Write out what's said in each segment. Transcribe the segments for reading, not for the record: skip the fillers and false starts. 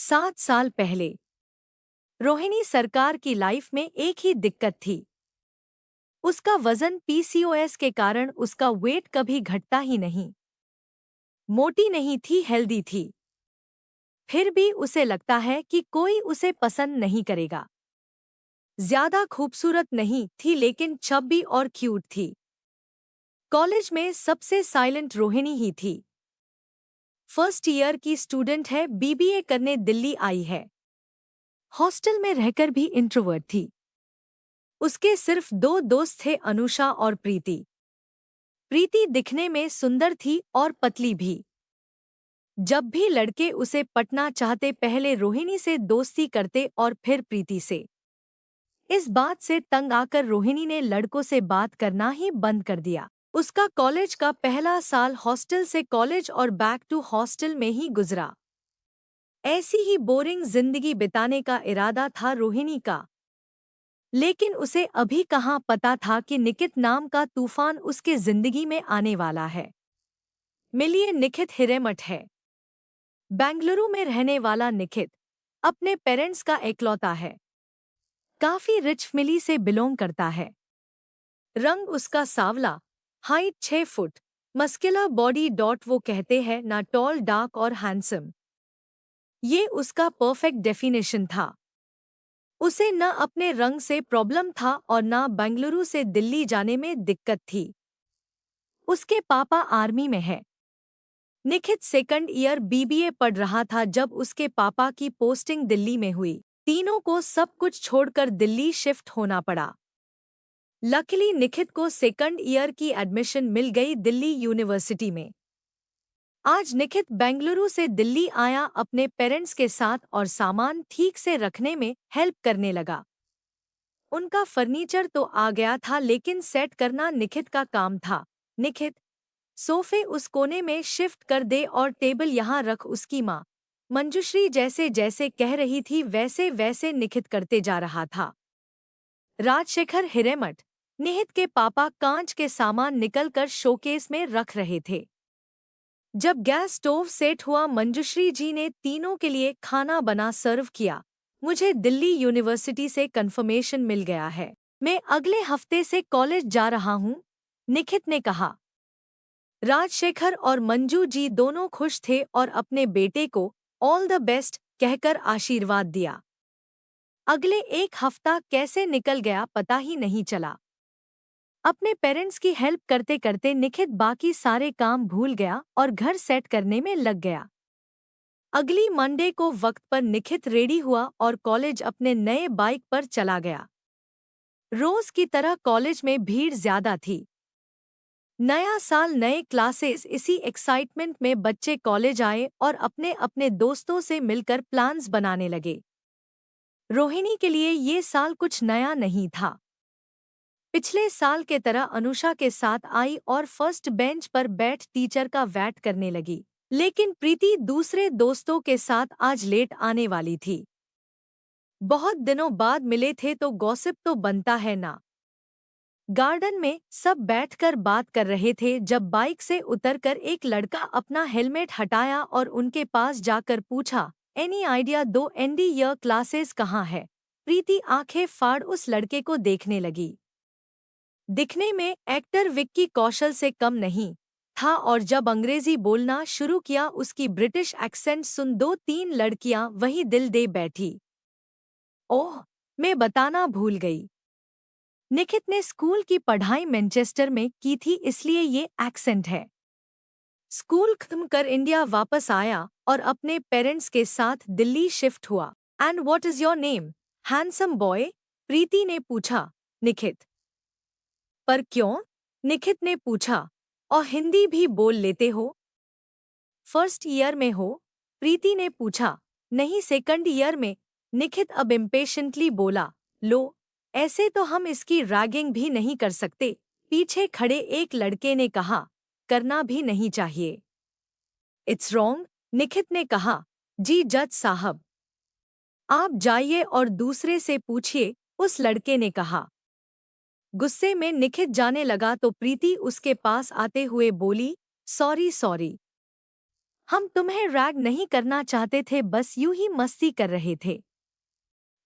7 साल पहले रोहिणी सरकार की लाइफ में एक ही दिक्कत थी। उसका वजन पीसीओएस के कारण उसका वेट कभी घटता ही नहीं। मोटी नहीं थी, हेल्दी थी। फिर भी उसे लगता है कि कोई उसे पसंद नहीं करेगा। ज्यादा खूबसूरत नहीं थी लेकिन चब्बी और क्यूट थी। कॉलेज में सबसे साइलेंट रोहिणी ही थी। फर्स्ट ईयर की स्टूडेंट है, बीबीए करने दिल्ली आई है। हॉस्टल में रहकर भी इंट्रोवर्ट थी। उसके सिर्फ 2 दोस्त थे, अनुषा और प्रीति। प्रीति दिखने में सुंदर थी और पतली भी। जब भी लड़के उसे पटना चाहते पहले रोहिणी से दोस्ती करते और फिर प्रीति से। इस बात से तंग आकर रोहिणी ने लड़कों से बात करना ही बंद कर दिया। उसका कॉलेज का पहला साल हॉस्टल से कॉलेज और बैक टू हॉस्टल में ही गुजरा। ऐसी ही बोरिंग जिंदगी बिताने का इरादा था रोहिणी का। लेकिन उसे अभी कहाँ पता था कि निकित नाम का तूफान उसके जिंदगी में आने वाला है। मिलिए, निकित हिरेमठ है। बेंगलुरु में रहने वाला निकित अपने पेरेंट्स का एकलौता है। काफी रिच फैमिली से बिलोंग करता है। रंग उसका सांवला, हाइट 6 फुट, मस्कुलर बॉडी। वो कहते हैं ना टॉल, डार्क और हैंडसम। ये उसका परफेक्ट डेफिनेशन था। उसे न अपने रंग से प्रॉब्लम था और न बेंगलुरु से दिल्ली जाने में दिक्कत थी। उसके पापा आर्मी में है। निकित सेकंड ईयर बीबीए पढ़ रहा था जब उसके पापा की पोस्टिंग दिल्ली में हुई। तीनों को सब कुछ छोड़कर दिल्ली शिफ्ट होना पड़ा। लकीली निकित को सेकंड ईयर की एडमिशन मिल गई दिल्ली यूनिवर्सिटी में। आज निकित बेंगलुरु से दिल्ली आया अपने पेरेंट्स के साथ और सामान ठीक से रखने में हेल्प करने लगा। उनका फर्नीचर तो आ गया था लेकिन सेट करना निकित का काम था। निकित, सोफे उस कोने में शिफ्ट कर दे और टेबल यहाँ रख, उसकी माँ मंजुश्री जैसे जैसे कह रही थी वैसे वैसे निकित करते जा रहा था। राजशेखर हिरेमठ, निहित के पापा, कांच के सामान निकलकर शोकेस में रख रहे थे। जब गैस स्टोव सेट हुआ, मंजुश्री जी ने तीनों के लिए खाना बना सर्व किया। मुझे दिल्ली यूनिवर्सिटी से कंफर्मेशन मिल गया है। मैं अगले हफ्ते से कॉलेज जा रहा हूँ, निकित ने कहा। राजशेखर और मंजू जी दोनों खुश थे और अपने बेटे को ऑल द बेस्ट कहकर आशीर्वाद दिया। अगले एक हफ्ता कैसे निकल गया पता ही नहीं चला। अपने पेरेंट्स की हेल्प करते करते निकित बाकी सारे काम भूल गया और घर सेट करने में लग गया। अगली मंडे को वक्त पर निकित रेडी हुआ और कॉलेज अपने नए बाइक पर चला गया। रोज की तरह कॉलेज में भीड़ ज्यादा थी। नया साल, नए क्लासेस, इसी एक्साइटमेंट में बच्चे कॉलेज आए और अपने अपने दोस्तों से मिलकर प्लान्स बनाने लगे। रोहिणी के लिए ये साल कुछ नया नहीं था। पिछले साल के तरह अनुषा के साथ आई और फर्स्ट बेंच पर बैठ टीचर का वेट करने लगी। लेकिन प्रीति दूसरे दोस्तों के साथ आज लेट आने वाली थी। बहुत दिनों बाद मिले थे तो गॉसिप तो बनता है ना। गार्डन में सब बैठकर बात कर रहे थे जब बाइक से उतरकर एक लड़का अपना हेलमेट हटाया और उनके पास जाकर पूछा, एनी आइडिया दो, एंडी ईयर क्लासेस कहाँ है? प्रीति आंखें फाड़ उस लड़के को देखने लगी। दिखने में एक्टर विक्की कौशल से कम नहीं था और जब अंग्रेजी बोलना शुरू किया उसकी ब्रिटिश एक्सेंट सुन 2-3 लड़कियां वही दिल दे बैठी। ओह, मैं बताना भूल गई। निकित ने स्कूल की पढ़ाई मैनचेस्टर में की थी इसलिए ये एक्सेंट है। स्कूल खत्म कर इंडिया वापस आया और अपने पेरेंट्स के साथ दिल्ली शिफ्ट हुआ। And what is your name, handsome boy? Preeti ने पूछा। निकित। पर क्यों? निकित ने पूछा। और हिंदी भी बोल लेते हो? फर्स्ट ईयर में हो? प्रीति ने पूछा। नहीं, सेकंड ईयर में, निकित अब इम्पेशेंटली बोला। लो, ऐसे तो हम इसकी रैगिंग भी नहीं कर सकते, पीछे खड़े एक लड़के ने कहा। करना भी नहीं चाहिए। इट्स रॉन्ग, निकित ने कहा। जी जज साहब, आप जाइए और दूसरे से पूछिए, उस लड़के ने कहा। गुस्से में निकित जाने लगा तो प्रीति उसके पास आते हुए बोली, सॉरी सॉरी, हम तुम्हें रैग नहीं करना चाहते थे, बस यूं ही मस्ती कर रहे थे।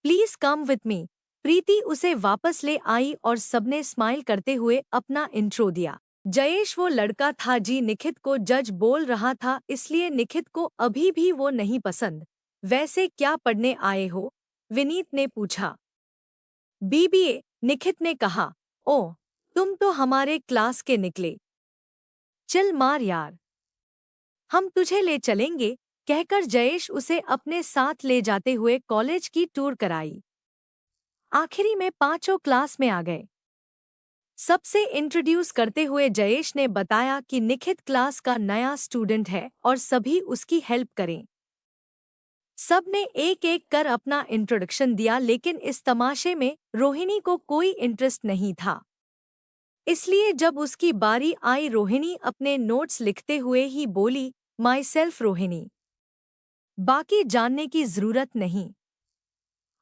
Please come with me. प्रीति उसे वापस ले आई और सबने स्माइल करते हुए अपना इंट्रो दिया। जयेश वो लड़का था जी निखित को जज बोल रहा था, इसलिए निखित को अभी भी वो नहीं पसंद। वैसे क्या पढ़ने आए हो? विनीत ने पूछा। बीबीए, निखित ने कहा। ओह, तुम तो हमारे क्लास के निकले। चल मार यार, हम तुझे ले चलेंगे, कहकर जयेश उसे अपने साथ ले जाते हुए कॉलेज की टूर कराई। आखिरी में पांचों क्लास में आ गए। सबसे इंट्रोड्यूस करते हुए जयेश ने बताया कि निखित क्लास का नया स्टूडेंट है और सभी उसकी हेल्प करें। सब ने एक एक कर अपना इंट्रोडक्शन दिया, लेकिन इस तमाशे में रोहिणी को कोई इंटरेस्ट नहीं था। इसलिए जब उसकी बारी आई, रोहिणी अपने नोट्स लिखते हुए ही बोली, माई सेल्फ रोहिणी। बाकी जानने की जरूरत नहीं,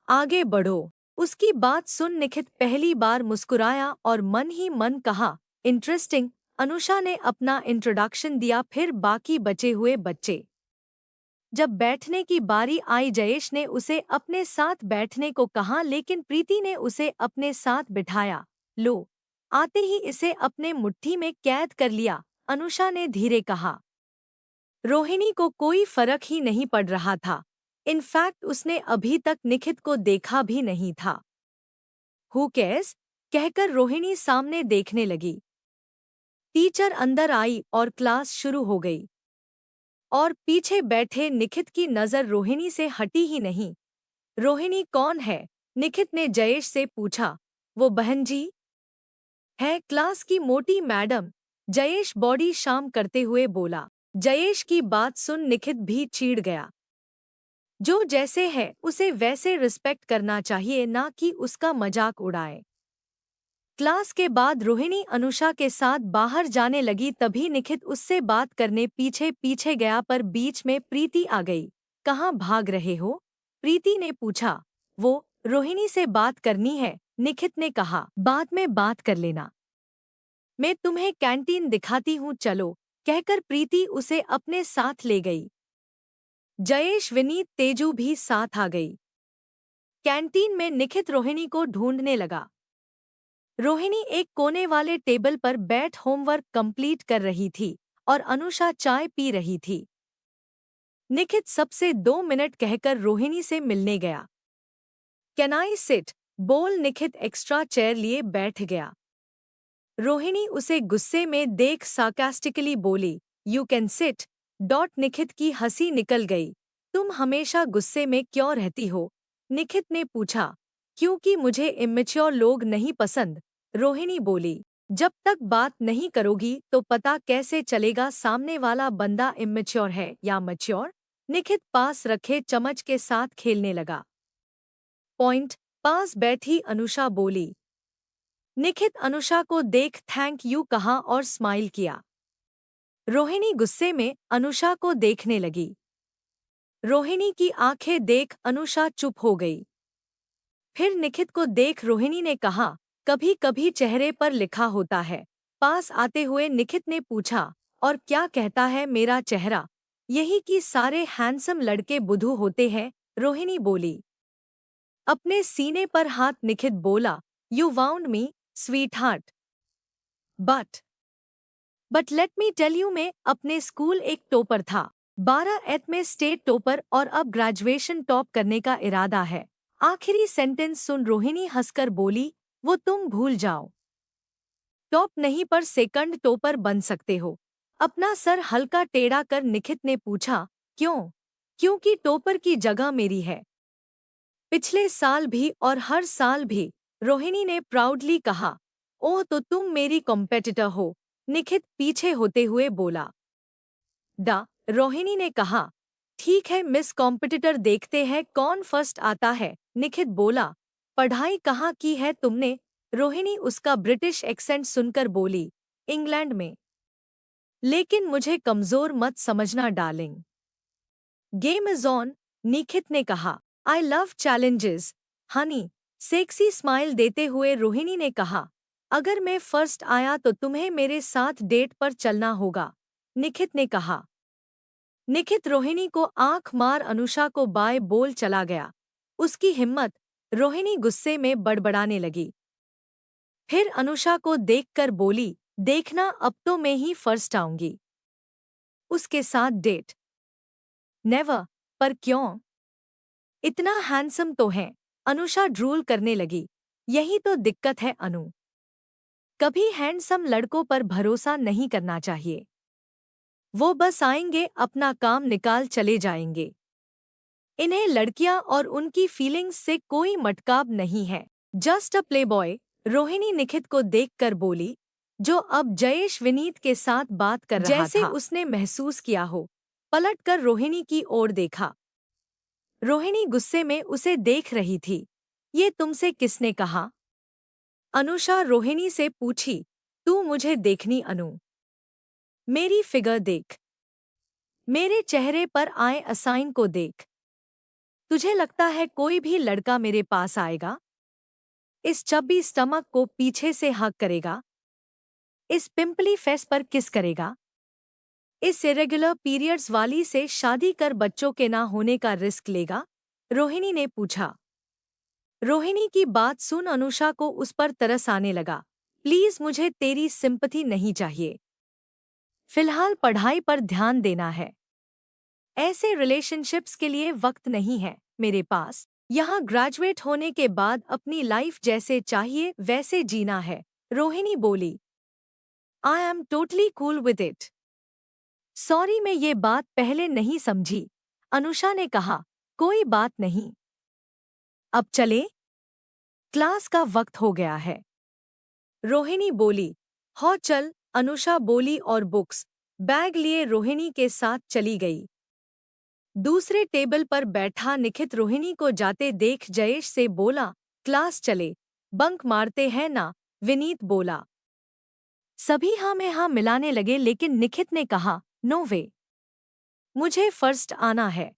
आगे बढ़ो। उसकी बात सुन निखित पहली बार मुस्कुराया और मन ही मन कहा, इंटरेस्टिंग। अनुषा ने अपना इंट्रोडक्शन दिया, फिर बाकी बचे हुए बच्चे। जब बैठने की बारी आई, जयेश ने उसे अपने साथ बैठने को कहा, लेकिन प्रीति ने उसे अपने साथ बिठाया। लो, आते ही इसे अपने मुट्ठी में कैद कर लिया, अनुषा ने धीरे कहा। रोहिणी को कोई फर्क ही नहीं पड़ रहा था। इनफैक्ट उसने अभी तक निखित को देखा भी नहीं था। हु केयर्स, कहकर रोहिणी सामने देखने लगी। टीचर अंदर आई और क्लास शुरू हो गई। और पीछे बैठे निखित की नज़र रोहिणी से हटी ही नहीं। रोहिणी कौन है? निखित ने जयेश से पूछा। वो बहन जी है, क्लास की मोटी मैडम। जयेश बॉडी शाम करते हुए बोला। जयेश की बात सुन निखित भी चिढ़ गया। जो जैसे है उसे वैसे रिस्पेक्ट करना चाहिए, ना कि उसका मजाक उड़ाए। क्लास के बाद रोहिणी अनुषा के साथ बाहर जाने लगी, तभी निखित उससे बात करने पीछे पीछे गया, पर बीच में प्रीति आ गई। कहाँ भाग रहे हो? प्रीति ने पूछा। वो रोहिणी से बात करनी है, निखित ने कहा। बाद में बात कर लेना, मैं तुम्हें कैंटीन दिखाती हूँ, चलो, कहकर प्रीति उसे अपने साथ ले गई। जयेश, विनीत, तेजू भी साथ आ गई। कैंटीन में निखित रोहिणी को ढूंढने लगा। रोहिणी एक कोने वाले टेबल पर बैठ होमवर्क कंप्लीट कर रही थी और अनुषा चाय पी रही थी। निखित सबसे 2 मिनट कहकर रोहिणी से मिलने गया। Can I sit? बोल निखित एक्स्ट्रा चेयर लिए बैठ गया। रोहिणी उसे गुस्से में देख सार्कास्टिकली बोली, यू कैन सिट। निखित की हंसी निकल गई। तुम हमेशा गुस्से में क्यों रहती हो? निखित ने पूछा। क्योंकि मुझे इमेच्योर लोग नहीं पसंद, रोहिणी बोली। जब तक बात नहीं करोगी तो पता कैसे चलेगा सामने वाला बंदा इमेच्योर है या मैच्योर? निखित पास रखे चम्मच के साथ खेलने लगा। पॉइंट। पास बैठी अनुषा बोली। निखित अनुषा को देख थैंक यू कहा और स्माइल किया। रोहिणी गुस्से में अनुषा को देखने लगी। रोहिणी की आंखें देख अनुषा चुप हो गई। फिर निखित को देख रोहिणी ने कहा, कभी कभी चेहरे पर लिखा होता है। पास आते हुए निखित ने पूछा, और क्या कहता है मेरा चेहरा? यही कि सारे हैंडसम लड़के बुद्धू होते हैं, रोहिणी बोली। अपने सीने पर हाथ निखित बोला, you wound me sweetheart. But let me tell you, मैं अपने स्कूल एक टॉपर था। 12th में स्टेट टॉपर, और अब ग्रेजुएशन टॉप करने का इरादा है। आखिरी सेंटेंस सुन रोहिणी हंसकर बोली, वो तुम भूल जाओ। टॉप नहीं पर सेकंड टॉपर बन सकते हो। अपना सर हल्का टेढ़ा कर निखित ने पूछा, क्यों? क्योंकि टॉपर की जगह मेरी है। पिछले साल भी और हर साल भी, रोहिणी ने प्राउडली कहा। ओह, तो तुम मेरी कॉम्पेटिटर हो, निखित पीछे होते हुए बोला। रोहिणी ने कहा। ठीक है मिस कॉम्पिटिटर, देखते हैं कौन फर्स्ट आता है, निखित बोला। पढ़ाई कहाँ की है तुमने? रोहिणी उसका ब्रिटिश एक्सेंट सुनकर बोली, इंग्लैंड में। लेकिन मुझे कमजोर मत समझना डार्लिंग। गेम इज ऑन, निखित ने कहा। I love challenges, Honey, sexy smile देते हुए रोहिणी ने कहा। अगर मैं फर्स्ट आया तो तुम्हें मेरे साथ डेट पर चलना होगा, निखित ने कहा। निखित रोहिणी को आंख मार अनुषा को बाय बोल चला गया। उसकी हिम्मत। रोहिणी गुस्से में बड़बड़ाने लगी। फिर अनुषा को देखकर बोली, देखना अब तो मैं ही फर्स्ट आऊंगी। उसके साथ डेट? नेवर। पर क्यों? इतना हैंडसम तो है। अनुषा ड्रूल करने लगी। यही तो दिक्कत है अनु। कभी हैंडसम लड़कों पर भरोसा नहीं करना चाहिए। वो बस आएंगे, अपना काम निकाल चले जाएंगे। इन्हें लड़कियां और उनकी फीलिंग्स से कोई मटकाव नहीं है। Just a playboy. Rohini Nikhit को देखकर बोली, जो अब जयेश विनीत के साथ बात कर रहा था। जैसे उसने महसूस किया हो। पलटकर रोहिणी की ओर देखा। रोहिणी गुस्से में उसे देख रही थी। ये तुमसे किसने कहा? अनुषा रोहिणी से पूछी। तू मुझे देखनी अनु। मेरी फिगर देख। मेरे चेहरे पर आए असाइन को देख। तुझे लगता है कोई भी लड़का मेरे पास आएगा? इस चब्बी स्टमक को पीछे से हग करेगा? इस पिंपली फेस पर किस करेगा? इस इरेगुलर पीरियड्स वाली से शादी कर बच्चों के ना होने का रिस्क लेगा? रोहिणी ने पूछा। रोहिणी की बात सुन अनुषा को उस पर तरस आने लगा। प्लीज, मुझे तेरी सिंपैथी नहीं चाहिए। फिलहाल पढ़ाई पर ध्यान देना है। ऐसे रिलेशनशिप्स के लिए वक्त नहीं है मेरे पास। यहाँ ग्रेजुएट होने के बाद अपनी लाइफ जैसे चाहिए वैसे जीना है। रोहिणी बोली। I am totally cool with it. Sorry, मैं ये बात पहले नहीं समझी। अनुषा ने कहा। कोई बात नहीं। अब चले? क्लास का वक्त हो गया है। रोहिणी बोली। हो चल, अनुषा बोली और बुक्स बैग लिए रोहिणी के साथ चली गई। दूसरे टेबल पर बैठा निखित रोहिणी को जाते देख जयेश से बोला, क्लास चले, बंक मारते हैं ना? विनीत बोला। सभी हाँ में हाँ मिलाने लगे, लेकिन निखित ने कहा, नो वे। मुझे फर्स्ट आना है।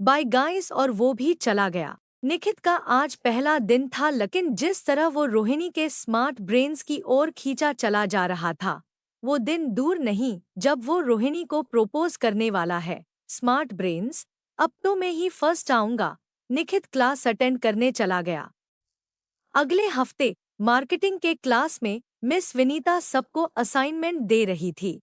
बाय गाइस, और वो भी चला गया। निखित का आज पहला दिन था, लेकिन जिस तरह वो रोहिणी के स्मार्ट ब्रेन्स की ओर खींचा चला जा रहा था, वो दिन दूर नहीं जब वो रोहिणी को प्रपोज करने वाला है। स्मार्ट ब्रेन्स, अब तो मैं ही फर्स्ट आऊंगा। निखित क्लास अटेंड करने चला गया। अगले हफ्ते मार्केटिंग के क्लास में मिस विनीता सबको असाइनमेंट दे रही थी।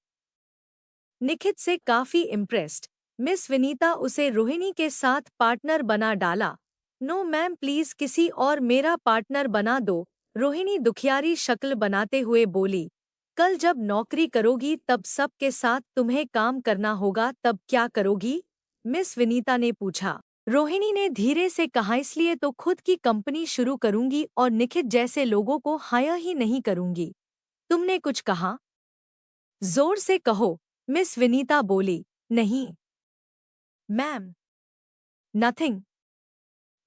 निखित से काफी इम्प्रेस्ड मिस विनीता उसे रोहिणी के साथ पार्टनर बना डाला। नो मैम, प्लीज किसी और मेरा पार्टनर बना दो। रोहिणी दुखियारी शक्ल बनाते हुए बोली। कल जब नौकरी करोगी तब सबके साथ तुम्हें काम करना होगा, तब क्या करोगी? मिस विनीता ने पूछा। रोहिणी ने धीरे से कहा, इसलिए तो खुद की कंपनी शुरू करूंगी और निखित जैसे लोगों को हायर ही नहीं करूंगी। तुमने कुछ कहा? जोर से कहो। मिस विनीता बोली। नहीं मैम, नथिंग।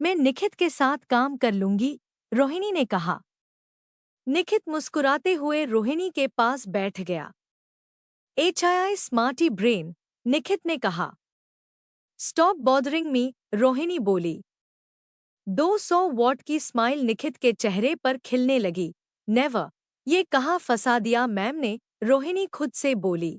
मैं निखित के साथ काम कर लूंगी, रोहिणी ने कहा। निखित मुस्कुराते हुए रोहिणी के पास बैठ गया। HII स्मार्टी ब्रेन, निखित ने कहा। स्टॉप बॉदरिंग मी, रोहिणी बोली। 200 वॉट की स्माइल निखित के चेहरे पर खिलने लगी। नेवर। ये कहाँ फंसा दिया मैम ने, रोहिणी खुद से बोली।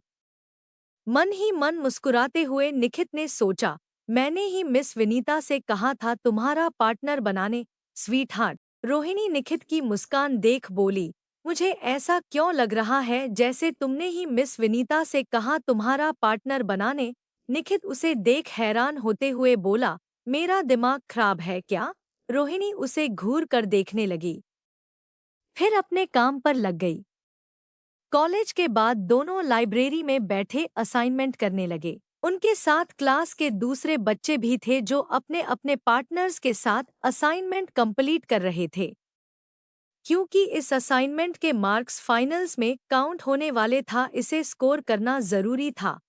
मन ही मन मुस्कुराते हुए निखित ने सोचा, मैंने ही मिस विनीता से कहा था तुम्हारा पार्टनर बनाने। Sweet heart. रोहिणी निखित की मुस्कान देख बोली, मुझे ऐसा क्यों लग रहा है जैसे तुमने ही मिस विनीता से कहा तुम्हारा पार्टनर बनाने? निखित उसे देख हैरान होते हुए बोला, मेरा दिमाग खराब है क्या? रोहिणी उसे घूर कर देखने लगी, फिर अपने काम पर लग गई। कॉलेज के बाद दोनों लाइब्रेरी में बैठे असाइनमेंट करने लगे। उनके साथ क्लास के दूसरे बच्चे भी थे जो अपने अपने पार्टनर्स के साथ असाइनमेंट कंप्लीट कर रहे थे। क्योंकि इस असाइनमेंट के मार्क्स फाइनल्स में काउंट होने वाले था, इसे स्कोर करना जरूरी था।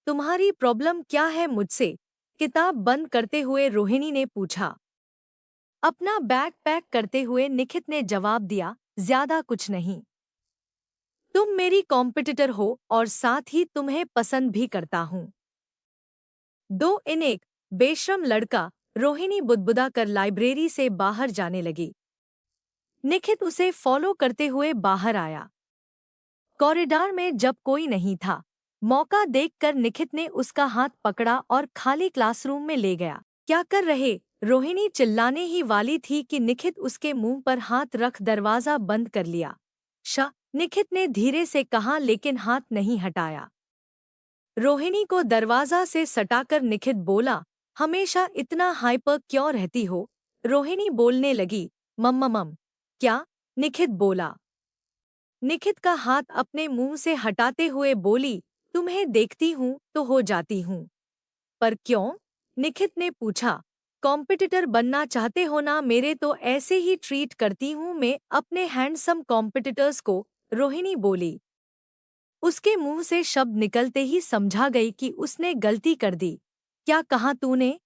तुम्हारी प्रॉब्लम क्या है मुझसे? किताब बंद करते हुए रोहिणी ने पूछा। अपना बैग पैक करते हुए निखित ने जवाब दिया, ज्यादा कुछ नहीं। तुम मेरी कॉम्पिटिटर हो और साथ ही तुम्हें पसंद भी करता हूँ। 2 इन 1 बेशरम लड़का, रोहिणी बुदबुदा कर लाइब्रेरी से बाहर जाने लगी। निखित उसे फॉलो करते हुए बाहर आया। कॉरिडोर में जब कोई नहीं था, मौका देखकर निखित ने उसका हाथ पकड़ा और खाली क्लासरूम में ले गया। क्या कर रहे? रोहिणी चिल्लाने ही वाली थी कि निखित उसके मुंह पर हाथ रख दरवाजा बंद कर लिया। निखित ने धीरे से कहा, लेकिन हाथ नहीं हटाया। रोहिणी को दरवाजा से सटाकर निखित बोला, हमेशा इतना हाइपर क्यों रहती हो? रोहिणी बोलने लगी, मम्मम। क्या? निखित बोला। निखित का हाथ अपने मुंह से हटाते हुए बोली, तुम्हें देखती हूँ तो हो जाती हूँ। पर क्यों? निखित ने पूछा। कॉम्पिटिटर बनना चाहते हो ना? मेरे तो ऐसे ही ट्रीट करती हूँ मैं अपने हैंडसम कॉम्पिटिटर्स को, रोहिणी बोली। उसके मुंह से शब्द निकलते ही समझा गई कि उसने गलती कर दी। क्या कहा तूने?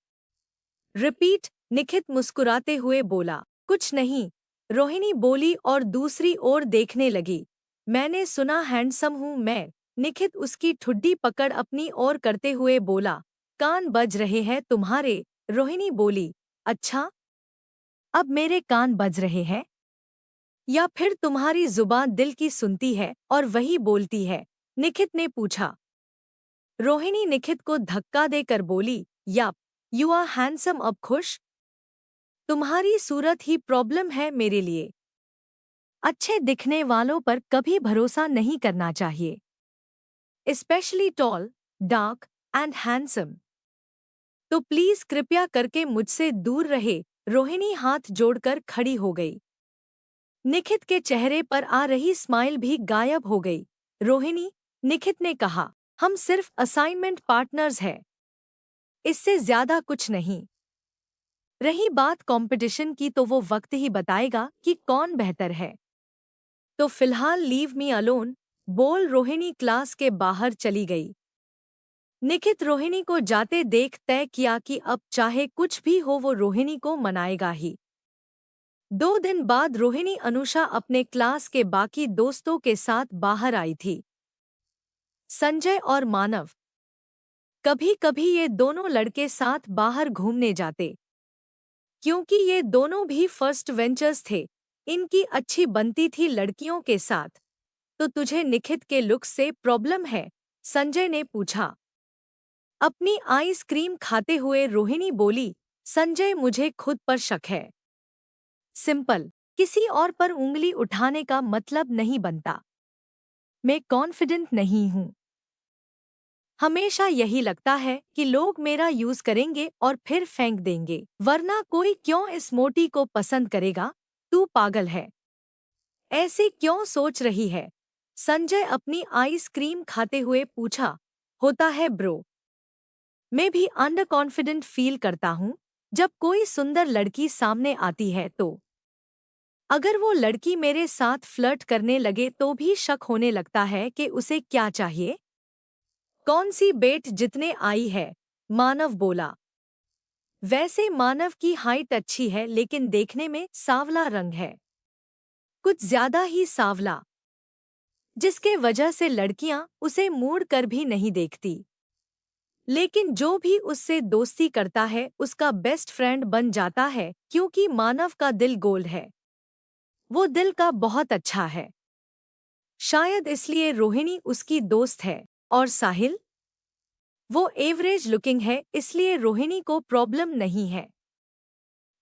रिपीट, निखित मुस्कुराते हुए बोला। कुछ नहीं, रोहिणी बोली और दूसरी ओर देखने लगी। मैंने सुना हैंडसम हूँ मैं। निखित उसकी ठुड्डी पकड़ अपनी ओर करते हुए बोला। कान बज रहे हैं तुम्हारे? रोहिणी बोली। अच्छा, अब मेरे कान बज रहे हैं? या फिर तुम्हारी जुबान दिल की सुनती है और वही बोलती है? निखित ने पूछा। रोहिणी निखित को धक्का देकर बोली, याप, यू आर हैंडसम। अब खुश? तुम्हारी सूरत ही प्रॉब्लम है मेरे लिए। अच्छे दिखने वालों पर कभी भरोसा नहीं करना चाहिए, specially tall, dark and handsome. तो प्लीज कृपया करके मुझसे दूर रहे। रोहिणी हाथ जोड़कर खड़ी हो गई। निखित के चेहरे पर आ रही स्माइल भी गायब हो गई। रोहिणी, निखित ने कहा, हम सिर्फ असाइनमेंट पार्टनर्स हैं, इससे ज्यादा कुछ नहीं। रही बात कंपटीशन की तो वो वक्त ही बताएगा कि कौन बेहतर है। तो फिलहाल लीव मी अलोन, बोल रोहिणी क्लास के बाहर चली गई। निखित रोहिणी को जाते देख तय किया कि अब चाहे कुछ भी हो वो रोहिणी को मनाएगा ही। 2 दिन बाद रोहिणी अनुषा अपने क्लास के बाकी दोस्तों के साथ बाहर आई थी। संजय और मानव। कभी कभी ये दोनों लड़के साथ बाहर घूमने जाते, क्योंकि ये दोनों भी फर्स्ट वेंचर्स थे। इनकी अच्छी बनती थी लड़कियों के साथ। तो तुझे निखित के लुक से प्रॉब्लम है? संजय ने पूछा। अपनी आइसक्रीम खाते हुए रोहिणी बोली। संजय, मुझे खुद पर शक है। सिंपल, किसी और पर उंगली उठाने का मतलब नहीं बनता। मैं कॉन्फिडेंट नहीं हूँ। हमेशा यही लगता है कि लोग मेरा यूज करेंगे और फिर फेंक देंगे, वरना कोई क्यों इस मोटी को पसंद करेगा? तू पागल है। ऐसे क्यों सोच रही है? संजय अपनी आइसक्रीम खाते हुए पूछा। होता है ब्रो। मैं भी अंडर कॉन्फिडेंट फील करता हूँ जब कोई सुंदर लड़की सामने आती है तो। अगर वो लड़की मेरे साथ फ्लर्ट करने लगे तो भी शक होने लगता है कि उसे क्या चाहिए। कौन सी बेट जितने आई है? मानव बोला। वैसे मानव की हाइट अच्छी है, लेकिन देखने में सांवला रंग है, कुछ ज्यादा ही सांवला, जिसके वजह से लड़कियां उसे मूड कर भी नहीं देखती। लेकिन जो भी उससे दोस्ती करता है उसका बेस्ट फ्रेंड बन जाता है, क्योंकि मानव का दिल गोल्ड है। वो दिल का बहुत अच्छा है। शायद इसलिए रोहिणी उसकी दोस्त है। और साहिल? वो एवरेज लुकिंग है, इसलिए रोहिणी को प्रॉब्लम नहीं है।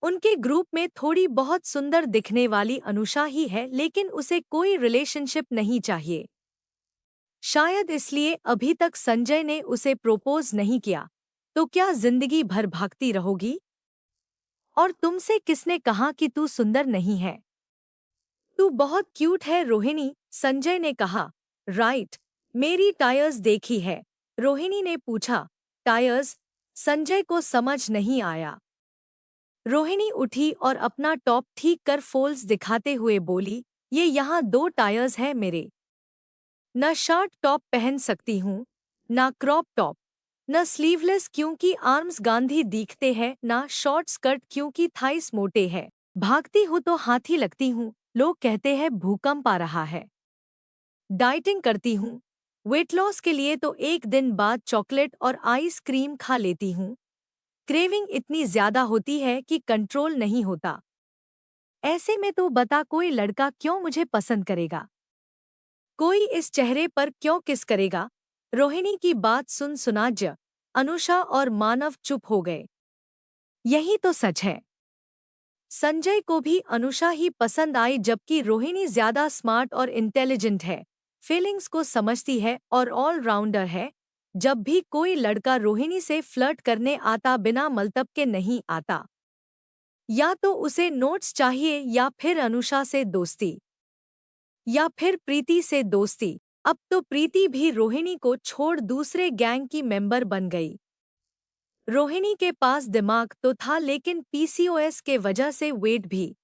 उनके ग्रुप में थोड़ी बहुत सुंदर दिखने वाली अनुषा ही है, लेकिन उसे कोई रिलेशनशिप नहीं चाहिए। शायद इसलिए अभी तक संजय ने उसे प्रोपोज नहीं किया। तो क्या जिंदगी भर भागती रहोगी? और तुमसे किसने कहा कि तू सुंदर नहीं है? तू बहुत क्यूट है रोहिणी, संजय ने कहा। राइट, मेरी टायर्स देखी है? रोहिणी ने पूछा। टायर्स? संजय को समझ नहीं आया। रोहिणी उठी और अपना टॉप ठीक कर फोल्ड्स दिखाते हुए बोली, ये यहाँ 2 टायर्स हैं मेरे। न शर्ट टॉप पहन सकती हूँ, न क्रॉप टॉप, न स्लीवलेस क्योंकि आर्म्स गांधी दिखते हैं, न शॉर्ट स्कर्ट क्योंकि थाइस मोटे हैं। भागती हूँ तो हाथी लगती हूँ, लोग कहते हैं भूकंप आ रहा है। डाइटिंग करती हूँ, वेट लॉस के लिए तो एक दिन बाद चॉकलेट और आइसक्रीम खा लेती हूँ। क्रेविंग इतनी ज्यादा होती है कि कंट्रोल नहीं होता। ऐसे में तो बता, कोई लड़का क्यों मुझे पसंद करेगा? कोई इस चेहरे पर क्यों किस करेगा? रोहिणी की बात सुन सुनाज्य अनुषा और मानव चुप हो गए। यही तो सच है। संजय को भी अनुषा ही पसंद आई, जबकि रोहिणी ज्यादा स्मार्ट और इंटेलिजेंट है, फीलिंग्स को समझती है और ऑलराउंडर है। जब भी कोई लड़का रोहिणी से फ्लर्ट करने आता बिना मतलब के नहीं आता। या तो उसे नोट्स चाहिए या फिर अनुषा से दोस्ती या फिर प्रीति से दोस्ती। अब तो प्रीति भी रोहिणी को छोड़ दूसरे गैंग की मेंबर बन गई। रोहिणी के पास दिमाग तो था, लेकिन पीसीओएस के वजह से वेट भी।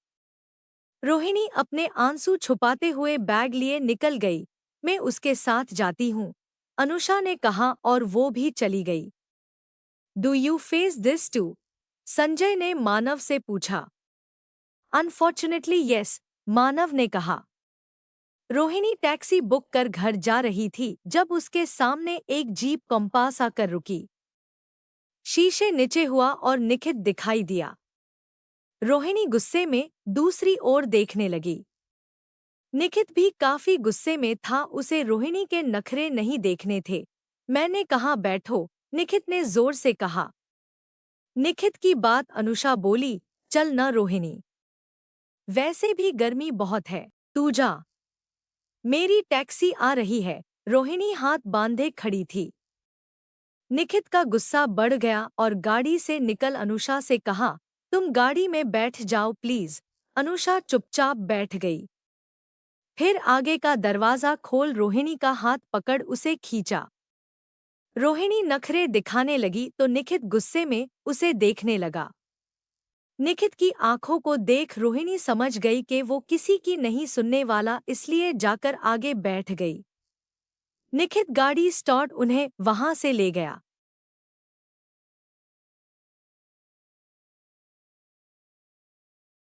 रोहिणी अपने आंसू छुपाते हुए बैग लिए निकल गई। मैं उसके साथ जाती हूँ, अनुषा ने कहा और वो भी चली गई। Do you face this too? Sanjay ने मानव से पूछा। अनफॉर्चुनेटली यस, मानव ने कहा। रोहिणी टैक्सी बुक कर घर जा रही थी जब उसके सामने एक जीप कंपास आकर रुकी। शीशे नीचे हुआ और निखित दिखाई दिया। रोहिणी गुस्से में दूसरी ओर देखने लगी। निखित भी काफी गुस्से में था, उसे रोहिणी के नखरे नहीं देखने थे। मैंने कहा बैठो, निखित ने जोर से कहा। निखित की बात अनुषा बोली, चल न रोहिणी, वैसे भी गर्मी बहुत है, तू जा, मेरी टैक्सी आ रही है। रोहिणी हाथ बांधे खड़ी थी। निखित का गुस्सा बढ़ गया और गाड़ी से निकल अनुषा से कहा, तुम गाड़ी में बैठ जाओ प्लीज। अनुषा चुपचाप बैठ गई। फिर आगे का दरवाजा खोल रोहिणी का हाथ पकड़ उसे खींचा। रोहिणी नखरे दिखाने लगी तो निखित गुस्से में उसे देखने लगा। निखित की आंखों को देख रोहिणी समझ गई कि वो किसी की नहीं सुनने वाला, इसलिए जाकर आगे बैठ गई। निखित गाड़ी स्टार्ट उन्हें वहां से ले गया।